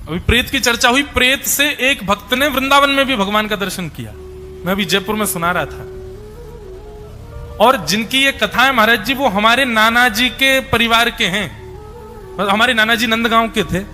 अभी प्रेत की चर्चा हुई, प्रेत से एक भक्त ने वृंदावन में भी भगवान का दर्शन किया, मैं अभी जयपुर में सुना रहा था। और जिनकी ये कथा है महाराज जी, वो हमारे नाना जी के परिवार के हैं। हमारे नाना जी नंदगांव के थे,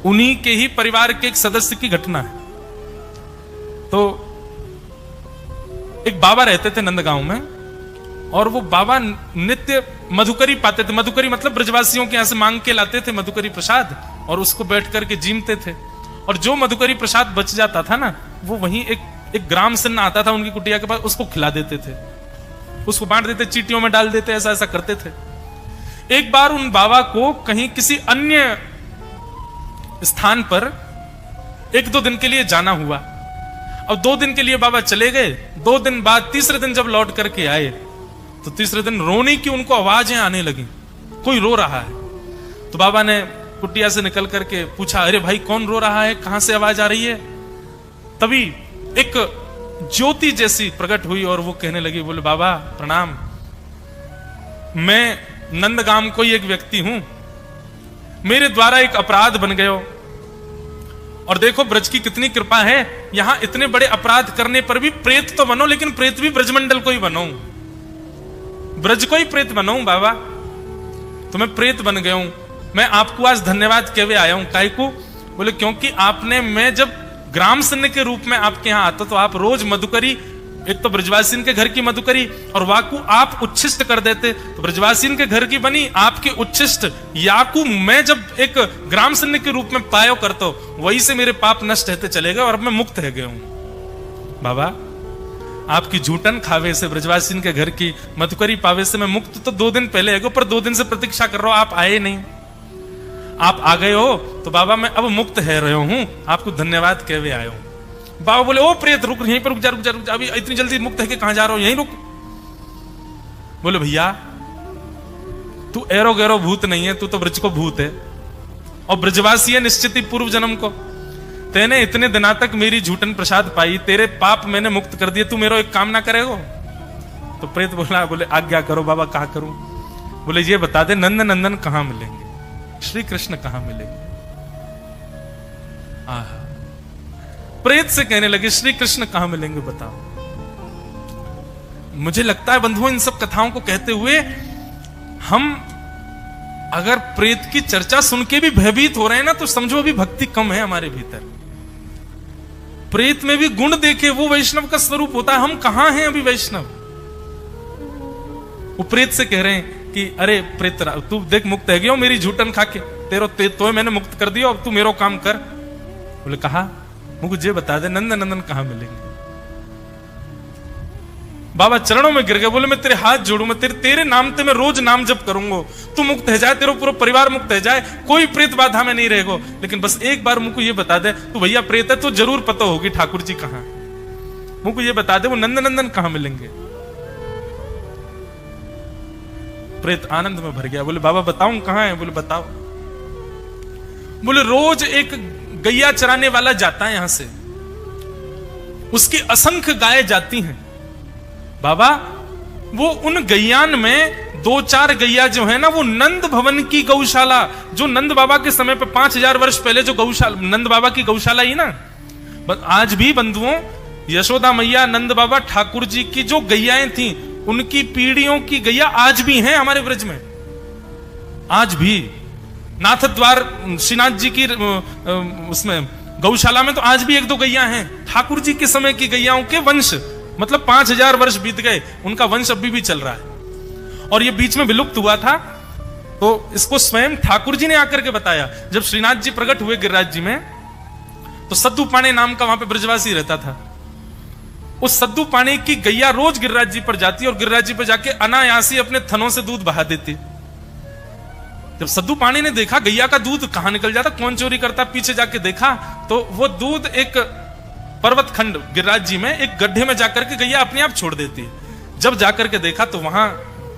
उन्हीं के ही परिवार के एक सदस्य की घटना है। तो एक बाबा रहते थे नंदगांव में, और वो बाबा नित्य मधुकरी पाते थे। मधुकरी मतलब ब्रजवासियों के यहां से मांग के लाते थे मधुकरी प्रसाद, और उसको बैठ करके जीमते थे। और जो मधुकरी प्रसाद बच जाता था ना, वो वहीं एक ग्राम सन्न आता था उनकी कुटिया के पास, उसको खिला देते थे, उसको बांट देते, चीटियों में डाल देते, ऐसा ऐसा करते थे। एक बार उन बाबा को कहीं किसी अन्य स्थान पर 1-2 दिन के लिए जाना हुआ। अब 2 दिन के लिए बाबा चले गए। 2 दिन बाद तीसरे दिन जब लौट करके आए, तो तीसरे दिन रोने की उनको आवाजें आने लगी, कोई रो रहा है। तो बाबा ने कुटिया से निकल करके पूछा, अरे भाई कौन रो रहा है, कहां से आवाज आ रही है? तभी एक ज्योति जैसी प्रकट हुई और वो कहने लगी, बोले बाबा प्रणाम, मैं नंदगाम कोई एक व्यक्ति हूं, मेरे द्वारा एक अपराध बन गयो, और देखो ब्रज की कितनी कृपा है, यहां इतने बड़े अपराध करने पर भी प्रेत तो बनो, लेकिन प्रेत भी ब्रजमंडल को ही बनो, ब्रज को ही प्रेत बनो बाबा। तो मैं प्रेत बन गया हूं, मैं आपको आज धन्यवाद कहवे आया हूं। काहे को? बोले क्योंकि आपने, मैं जब ग्राम सन्न के रूप में आपके यहां आता तो आप रोज मधुकरी, एक तो ब्रजवासीन के घर की मधुकरी और वाकु आप उच्छिष्ट कर देते, तो ब्रजवासीन के घर की बनी आपके उच्छिष्ट याकू मैं जब एक ग्राम सन्न के रूप में पायो करता, वही से मेरे पाप नष्ट रहते चले गए और अब मैं मुक्त रह गया हूं। बाबा आपकी झूठन खावे से, ब्रजवासीन के घर की मधुकरी पावे से मैं मुक्त तो 2 दिन पहले है, पर 2 दिन से प्रतीक्षा कर रहा हूं, आप आए नहीं। आप आ गए हो तो बाबा मैं अब मुक्त है रहा हूं, आपको धन्यवाद कहवे आया हूं। बाबा बोले, ओ प्रेत रुक, यहीं पर रुक जा, रुक जा, रुक जा, अभी इतनी जल्दी मुक्त है कि कहां जा रहा हो, यहीं रुक। बोले भैया तू एरो गैरो भूत नहीं है, तू तो ब्रज को भूत है, और ब्रजवासी है निश्चित ही पूर्व जन्म को। तेने इतने दिना तक मेरी झूठन प्रसाद पाई, तेरे पाप मैंने मुक्त कर दिए, तू मेरा एक काम ना करेगो? तो प्रेत बोला, बोले आज्ञा करो बाबा, कहा करूं? बोले ये बता दे, नंद नंदन कहां मिलेंगे, श्री कृष्ण कहां मिलेंगे? आहा, प्रेत से कहने लगे श्री कृष्ण कहां मिलेंगे बताओ। मुझे लगता है बंधुओं, इन सब कथाओं को कहते हुए हम अगर प्रेत की चर्चा सुन के भी भयभीत हो रहे हैं ना, तो समझो अभी भक्ति कम है हमारे भीतर। प्रेत में भी गुण देखे, वो वैष्णव का स्वरूप होता है, हम कहां हैं अभी वैष्णव। वो प्रेत से कह रहे हैं कि अरे प्रेत तू देख मुक्त है गया मेरी झूठन खा के, तेरो तो मैंने मुक्त कर दिया, अब तू मेरो काम कर। बोले कहा, मुझे बता दे नंद नंदन कहां मिलेंगे? बाबा चरणों में गिर गए, बोले मैं तेरे हाथ जोड़ू, मैं तेरे नाम ते मैं रोज नाम जप करूंगा, तू मुक्त है जाए, तेरा पूरा परिवार मुक्त है जाए, कोई प्रेत बाधा में नहीं रहेगो, लेकिन बस एक बार मुझको ये बता दे, तू भैया प्रेत है तो जरूर पता होगी ठाकुर जी कहां, मुझको ये बता दे वो नंद नंदन कहां मिलेंगे। प्रेत आनंद में भर गया, बोले बाबा बताऊं कहां है? बोले बताओ। बोले रोज एक गैया चराने वाला जाता है यहां से, उसकी असंख्य गायें जाती हैं बाबा, वो उन गैयान में 2-4 गैया जो है ना, वो नंद भवन की गौशाला, जो नंद बाबा के समय पे 5000 वर्ष पहले जो गौशाला, नंद बाबा की गौशाला ही ना, आज भी बंधुओं यशोदा मैया, नंद बाबा, ठाकुर जी की जो गैयाएं थी, उनकी पीढ़ियों की गैया आज भी हैं हमारे ब्रज में। आज भी नाथ द्वार श्रीनाथ जी की उसमें गौशाला में तो आज भी 1-2 गैया हैं, ठाकुर जी के समय की गैयाओं के वंश, मतलब 5000 वर्ष बीत गए, उनका वंश अभी भी चल रहा है। और ये बीच में विलुप्त हुआ था, तो इसको स्वयं ठाकुर जी ने आकर के बताया। जब श्रीनाथ जी प्रकट हुए गिरिराज जी में, तो सद्दू पाणे नाम का वहां पे ब्रजवासी रहता था। उस सद्दू पाणे की गैया रोज गिरिराज जी पर जाती और गिरिराज जी पर जाके अनायासी अपने थनों से दूध बहा देती। जब सद्दू पाणे ने देखा गैया का दूध कहां निकल जाता, कौन चोरी करता, पीछे जाके देखा तो वो दूध एक पर्वत खंड गिरिराज जी में एक गड्ढे में जाकर के गैया अपने आप छोड़ देती है। जब जाकर के देखा तो वहां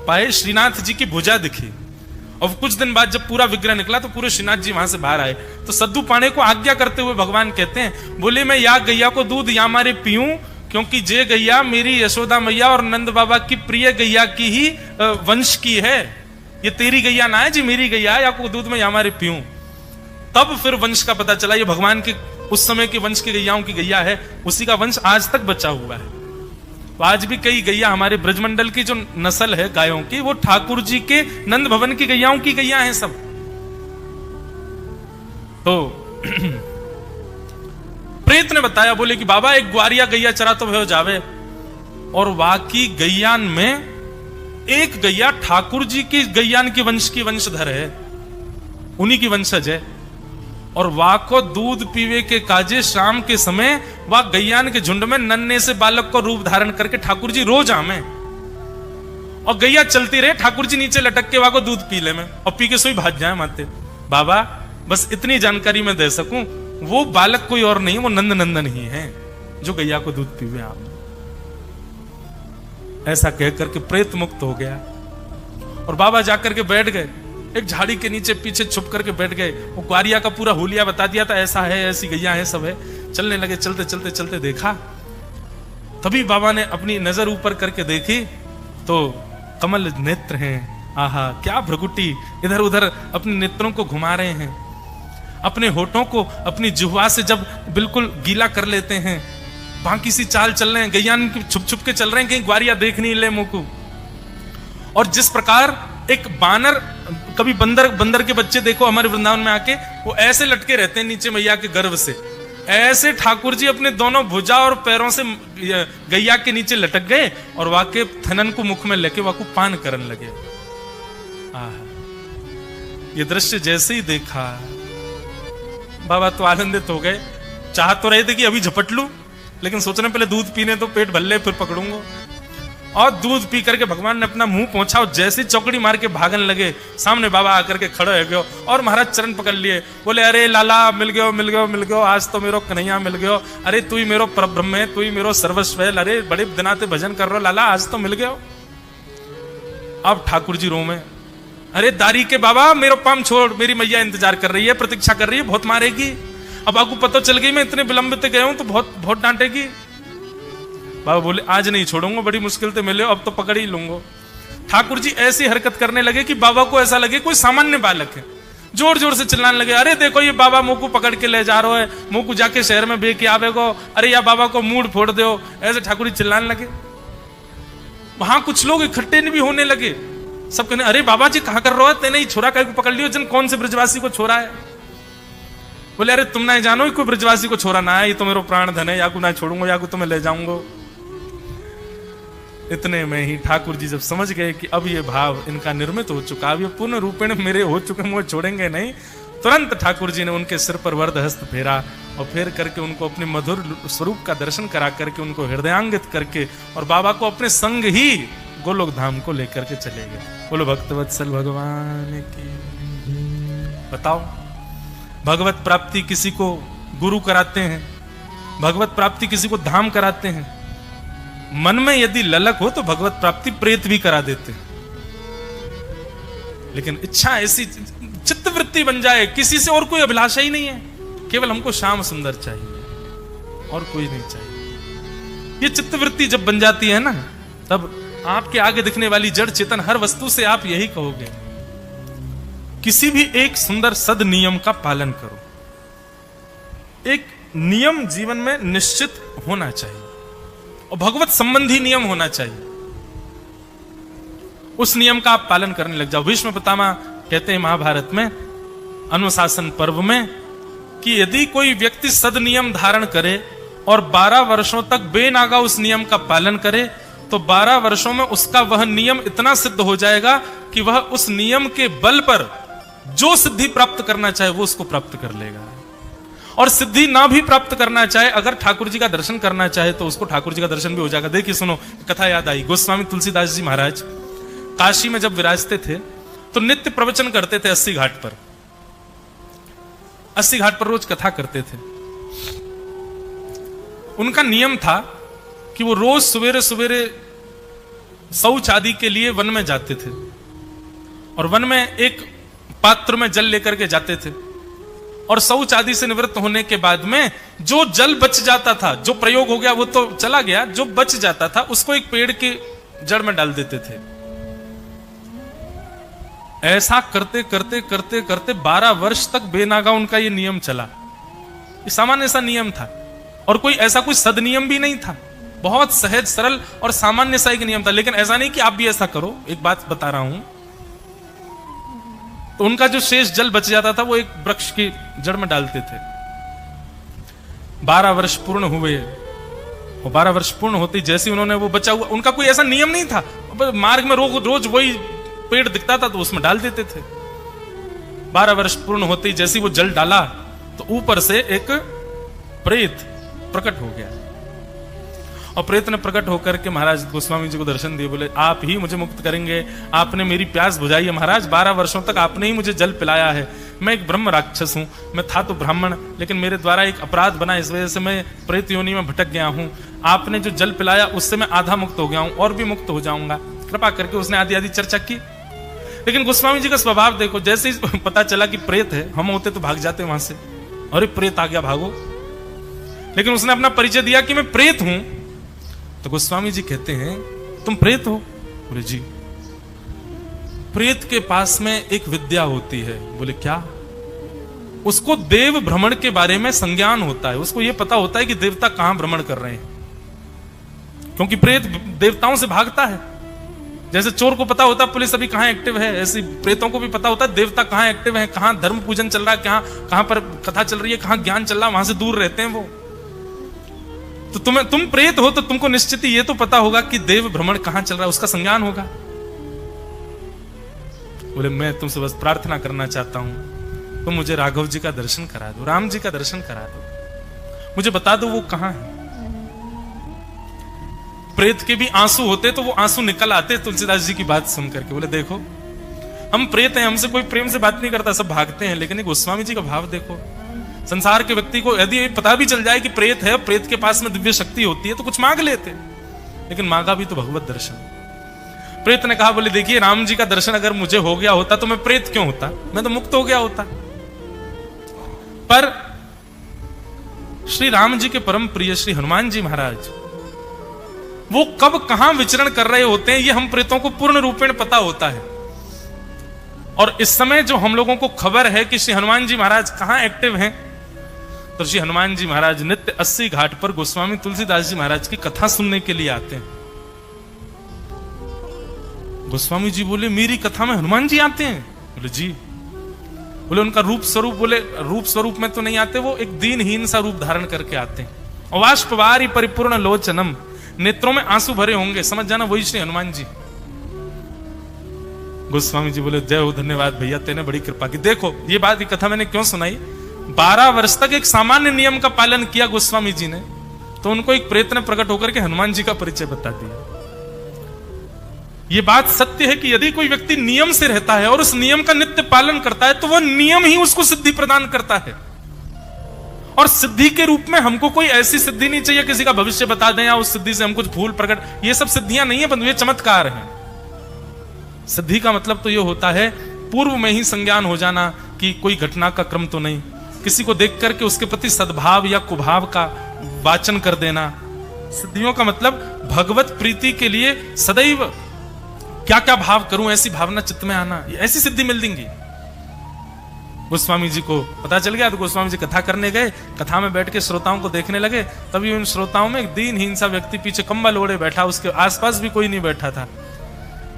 पाए श्रीनाथ जी की भुजा दिखी, और कुछ दिन बाद जब पूरा विग्रह निकला तो पूरे श्रीनाथ जी वहां से बाहर आए। तो सद्दू पाणे को आज्ञा करते हुए भगवान कहते हैं, बोले मैं या गैया को दूध या मारे पीऊं, क्योंकि जे गैया मेरी यशोदा मैया और नंद बाबा की प्रिय गैया की ही वंश की है, ये तेरी गैया ना है जी, मेरी गैया है, या को दूध में या मारे पीऊं। तब फिर वंश का पता चला, ये भगवान के उस समय के वंश की गैयाओं की गैया है, उसी का वंश आज तक बचा हुआ है। तो आज भी कई गैया हमारे ब्रजमंडल की जो नस्ल है गायों की, वो ठाकुर जी के नंद भवन की गैयाओं की गैया हैं सब। तो प्रेत ने बताया, बोले कि बाबा एक ग्वारिया गैया चरा तो भयो जावे, और वाकी गैयान में एक गैया ठाकुर जी की गैयान के वंश की वंशधर है, उन्हीं की वंशज है। और वाह को दूध पीवे के काजे शाम के समय वह गैयान के झुंड में नन्हे से बालक को रूप धारण करके ठाकुर जी रोज आमे, और गैया चलती रहे, ठाकुर जी नीचे लटक के वहां को दूध पी ले में, और पी के सोई भाग जाए माते। बाबा बस इतनी जानकारी मैं दे सकूं, वो बालक कोई और नहीं, वो नंद नंदन ही है जो गैया को दूध पीवे आप। ऐसा कह करके प्रेत मुक्त हो गया, और बाबा जाकर के बैठ गए एक झाड़ी के नीचे, पीछे छुप करके बैठ गए। वो ग्वारिया का पूरा हुलिया बता दिया था, ऐसा है, ऐसी गैया है, सब है। चलने लगे, चलते चलते चलते देखा, तभी बाबा ने अपनी नजर ऊपर करके देखी तो कमल नेत्र हैं। आहा, क्या भ्रगुटी इधर उधर अपने नेत्रों को घुमा रहे हैं, अपने होठों को अपनी जिह्वा से जब बिल्कुल गीला कर लेते हैं, बाकी सी चाल चल रहे हैं, गैया छुप छुप के चल रहे हैं, कहीं ग्वारिया देख नहीं ले मुंह को। और जिस प्रकार एक बानर, कभी बंदर के बच्चे देखो हमारे वृंदावन में आके, वो ऐसे लटके रहते हैं नीचे मैया के गर्भ से, ऐसे ठाकुर जी अपने दोनों भुजा और पैरों से गैया के नीचे लटक गए, और वाके थनन को मुख में लेके वाको पान करने लगे। ये दृश्य जैसे ही देखा, बाबा तो आनंदित हो गए। चाह तो रहे थे कि अभी झपट लूं, लेकिन सोचने पहले दूध पीने तो पेट भल्ले, फिर पकड़ूंगा। और दूध पी करके भगवान ने अपना मुंह पहुंचा, और जैसे चौकड़ी मार के भागन लगे, सामने बाबा आकर के खड़े हो गए, और महाराज चरण पकड़ लिए, बोले अरे लाला मिल गयो मिल गयो मिल गयो, आज तो मेरो कन्हैया मिल गयो, अरे तू ही मेरो परब्रह्म है, तू ही मेरो सर्वस्व है, अरे बड़े दिनाते भजन कर रहे हो लाला, आज तो मिल गयो। अब ठाकुर जी रो में, अरे दारी के बाबा मेरो पाम छोड़, मेरी मैया इंतजार कर रही है, प्रतीक्षा कर रही है, बहुत मारेगी। अब आपको पता चल गई मैं इतने विलंबित गया हूं तो बहुत डांटेगी। बाबा बोले आज नहीं छोड़ूंगा, बड़ी मुश्किल से मिले, अब तो पकड़ ही लूंगा। ठाकुर जी ऐसी हरकत करने लगे कि बाबा को ऐसा लगे कोई सामान्य बालक है, जोर जोर से चिल्लाने लगे, अरे देखो ये बाबा मुंह को पकड़ के ले जा रहा है, मुंह को जाके शहर में बेके आवेगो, अरे या बाबा को मूड फोड़ दो, ऐसे ठाकुर जी चिल्लाने लगे। वहां कुछ लोग इकट्ठे भी होने लगे, सब कहने अरे बाबा जी कहां कर रहे हो, तेने छोरा का को पकड़ लियो, जन कौन से ब्रजवासी को छोरा है। बोले अरे तुम ना जानो कोई ब्रजवासी को छोरा ना है, ये तो मेरा प्राण धन है, या को ना छोड़ूंगा या को तुम्हें ले जाऊंगा। इतने में ही ठाकुर जी जब समझ गए कि अब ये भाव इनका निर्मित हो चुका, अब ये पूर्ण रूपेण मेरे हो चुके, मुझे छोड़ेंगे नहीं, तुरंत ठाकुर जी ने उनके सिर पर वरद हस्त फेरा, और फेर करके उनको अपने मधुर स्वरूप का दर्शन करा करके उनको हृदयांगित करके, और बाबा को अपने संग ही गोलोक धाम को लेकर के चले गए। बोलो भक्तवत्सल भगवान की। बताओ, भगवत प्राप्ति किसी को गुरु कराते हैं, भगवत प्राप्ति किसी को धाम कराते हैं, मन में यदि ललक हो तो भगवत प्राप्ति प्रेत भी करा देते हैं। लेकिन इच्छा ऐसी चित्तवृत्ति बन जाए, किसी से और कोई अभिलाषा ही नहीं है, केवल हमको श्याम सुंदर चाहिए और कोई नहीं चाहिए। ये चित्तवृत्ति जब बन जाती है ना, तब आपके आगे दिखने वाली जड़ चेतन हर वस्तु से आप यही कहोगे, किसी भी एक सुंदर सद नियम का पालन करो। एक नियम जीवन में निश्चित होना चाहिए, और भगवत संबंधी नियम होना चाहिए, उस नियम का आप पालन करने लग जाओ। भीष्म पितामह कहते हैं महाभारत में अनुशासन पर्व में कि यदि कोई व्यक्ति सद नियम धारण करे और 12 वर्षों तक बेनागा उस नियम का पालन करे, तो 12 वर्षों में उसका वह नियम इतना सिद्ध हो जाएगा कि वह उस नियम के बल पर जो सिद्धि प्राप्त करना चाहे वो उसको प्राप्त कर लेगा। और सिद्धि ना भी प्राप्त करना चाहे, अगर ठाकुर जी का दर्शन करना चाहे तो उसको ठाकुर जी का दर्शन भी हो जाएगा। देखिए सुनो, कथा याद आई, गोस्वामी तुलसीदास जी महाराज काशी में जब विराजते थे तो नित्य प्रवचन करते थे 80 घाट पर। 80 घाट पर रोज कथा करते थे। उनका नियम था कि वो रोज सवेरे सवेरे शौच आदि के लिए वन में जाते थे, और वन में एक पात्र में जल लेकर के जाते थे, और शौच आदि से निवृत्त होने के बाद में जो जल बच जाता था, जो प्रयोग हो गया वो तो चला गया, जो बच जाता था उसको एक पेड़ की जड़ में डाल देते थे। ऐसा करते करते करते करते 12 वर्ष तक बेनागा उनका ये नियम चला। ये सामान्य सा नियम था और कोई ऐसा कोई सदनियम भी नहीं था, बहुत सहज सरल और सामान्य सा एक नियम था। लेकिन ऐसा नहीं कि आप भी ऐसा करो। एक बात बता रहा हूं, तो उनका जो शेष जल बच जाता था वो एक वृक्ष की जड़ में डालते थे। 12 वर्ष पूर्ण हुए और 12 वर्ष पूर्ण होते जैसे उन्होंने वो बचा हुआ, उनका कोई ऐसा नियम नहीं था, मार्ग में रोज वही पेड़ दिखता था तो उसमें डाल देते थे। 12 वर्ष पूर्ण होते ही जैसे वो जल डाला तो ऊपर से एक प्रेत प्रकट हो गया और प्रेत ने प्रकट होकर के महाराज गोस्वामी जी को दर्शन दिए। बोले आप ही मुझे मुक्त करेंगे, आपने मेरी प्यास बुझाई है महाराज, 12 वर्षों तक आपने ही मुझे जल पिलाया है। मैं एक ब्रह्म राक्षस हूं, मैं था तो ब्राह्मण, लेकिन मेरे द्वारा एक अपराध बना, इस वजह से मैं प्रेत योनि में भटक गया हूं। आपने जो जल पिलाया उससे मैं आधा मुक्त हो गया हूं और भी मुक्त हो जाऊंगा, कृपा करके। उसने आदि आदि चर्चा की। लेकिन गोस्वामी जी का स्वभाव देखो, जैसे ही पता चला कि प्रेत है, हम होते तो भाग जाते वहां से, अरे प्रेत आ गया भागो। लेकिन उसने अपना परिचय दिया कि मैं प्रेत हूं। तो गोस्वामी जी कहते हैं तुम प्रेत हो? बोले जी। प्रेत के पास में एक विद्या होती है। बोले क्या? उसको देव भ्रमण के बारे में संज्ञान होता है, उसको यह पता होता है कि देवता कहां भ्रमण कर रहे हैं, क्योंकि प्रेत देवताओं से भागता है। जैसे चोर को पता होता है पुलिस अभी कहां एक्टिव है, ऐसे प्रेतों को भी पता होता है देवता कहां एक्टिव है, कहां धर्म पूजन चल रहा है, कहां पर कथा चल रही है, कहां ज्ञान चल रहा है, वहां से दूर रहते हैं वो। तो तुम प्रेत हो तो तुमको निश्चित ही ये तो पता होगा कि देव भ्रमण कहां चल रहा है, उसका संज्ञान होगा। बोले मैं तुमसे बस प्रार्थना करना चाहता हूं, तुम मुझे राघव जी का दर्शन करा दो, राम जी का दर्शन करा दो, मुझे बता दो वो कहां है। प्रेत के भी आंसू होते तो वो आंसू निकल आते तुलसीदास जी की बात सुन करके। बोले देखो हम प्रेत हैं, हमसे कोई प्रेम से बात नहीं करता, सब भागते हैं। लेकिन गोस्वामी जी का भाव देखो, संसार के व्यक्ति को यदि पता भी चल जाए कि प्रेत है, प्रेत के पास में दिव्य शक्ति होती है तो कुछ मांग लेते, लेकिन मांगा भी तो भगवत दर्शन। प्रेत ने कहा बोले देखिए राम जी का दर्शन अगर मुझे हो गया होता तो मैं प्रेत क्यों होता, मैं तो मुक्त हो गया होता। पर श्री राम जी के परम प्रिय श्री हनुमान जी महाराज वो कब कहां विचरण कर रहे होते हैं ये हम प्रेतों को पूर्ण रूपेण पता होता है। और इस समय जो हम लोगों को खबर है कि श्री हनुमान जी महाराज कहां एक्टिव हैं, तो श्री हनुमान जी महाराज नित्य 80 घाट पर गोस्वामी तुलसीदास जी महाराज की कथा सुनने के लिए आते हैं। गोस्वामी जी बोले मेरी कथा में हनुमान जी आते हैं? बोले जी। बोले उनका रूप स्वरूप? बोले रूप स्वरूप में तो नहीं आते, वो एक दीनहीन सा रूप धारण करके आते हैं। वाष्पवारी परिपूर्ण लोचनम, नेत्रों में आंसू भरे होंगे, समझ जाना वही श्री हनुमान जी। गोस्वामी जी बोले जय हो, धन्यवाद भैया, तेने बड़ी कृपा की। देखो ये बात की कथा मैंने क्यों सुनाई, 12 वर्ष तक एक सामान्य नियम का पालन किया गोस्वामी जी ने, तो उनको एक प्रेत ने प्रकट होकर के हनुमान जी का परिचय बता दिया। ये बात सत्य है कि यदि कोई व्यक्ति नियम से रहता है और उस नियम का नित्य पालन करता है तो वह नियम ही उसको सिद्धि प्रदान करता है। और सिद्धि के रूप में हमको कोई ऐसी सिद्धि नहीं चाहिए किसी का भविष्य बता दें या उस सिद्धि से हम कुछ फूल प्रकट, ये सब सिद्धियां नहीं है बंधु, ये चमत्कार हैं। सिद्धि का मतलब तो ये होता है पूर्व में ही संज्ञान हो जाना कि कोई घटना का क्रम तो नहीं, किसी को देख करके उसके प्रति सद्भाव या कुभाव का वाचन कर देना। सिद्धियों का मतलब भगवत प्रीति के लिए सदैव क्या क्या भाव करूं ऐसी भावना चित्त में आना, ऐसी सिद्धि मिल देंगी। गोस्वामी जी को पता चल गया तो गोस्वामी जी कथा करने गए, कथा में बैठ के श्रोताओं को देखने लगे, तभी उन श्रोताओं में एक दीनहीन सा व्यक्ति पीछे कंबल ओढ़े बैठा, उसके आसपास भी कोई नहीं बैठा था।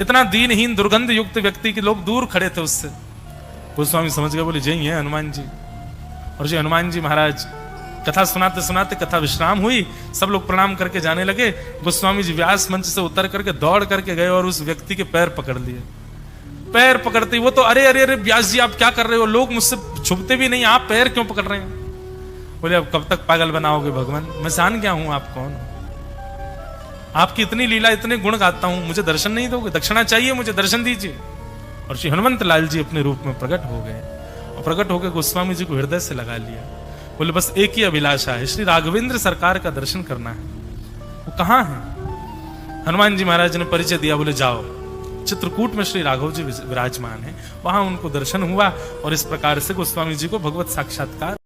इतना दीनहीन दुर्गंध युक्त व्यक्ति के लोग दूर खड़े थे उससे। गोस्वामी समझ गए, बोले जय हैं हनुमान जी। और जी हनुमान जी महाराज कथा सुनाते सुनाते कथा विश्राम हुई, सब लोग प्रणाम करके जाने लगे। गोस्वामी जी व्यास मंच से उतर करके दौड़ करके गए और उस व्यक्ति के पैर पकड़ लिए। पैर पकड़ते वो तो अरे अरे अरे व्यास जी आप क्या कर रहे हो, लोग मुझसे छुपते भी नहीं, आप पैर क्यों पकड़ रहे हैं? बोले अब कब तक पागल बनाओगे भगवान, मैं जान गया हूं आप कौन, आपकी इतनी लीला इतने गुण गाता हूं, मुझे दर्शन नहीं दोगे, दक्षिणा चाहिए मुझे, दर्शन दीजिए। और श्री हनुमंत लाल जी अपने रूप में प्रकट हो गए और प्रकट होकर गोस्वामी जी को हृदय से लगा लिया। बोले बस एक ही अभिलाषा है, श्री राघवेंद्र सरकार का दर्शन करना है। वो कहां है? हनुमान जी महाराज ने परिचय दिया, बोले जाओ चित्रकूट में श्री राघव जी विराजमान है, वहां उनको दर्शन हुआ और इस प्रकार से गोस्वामी जी को भगवत साक्षात्कार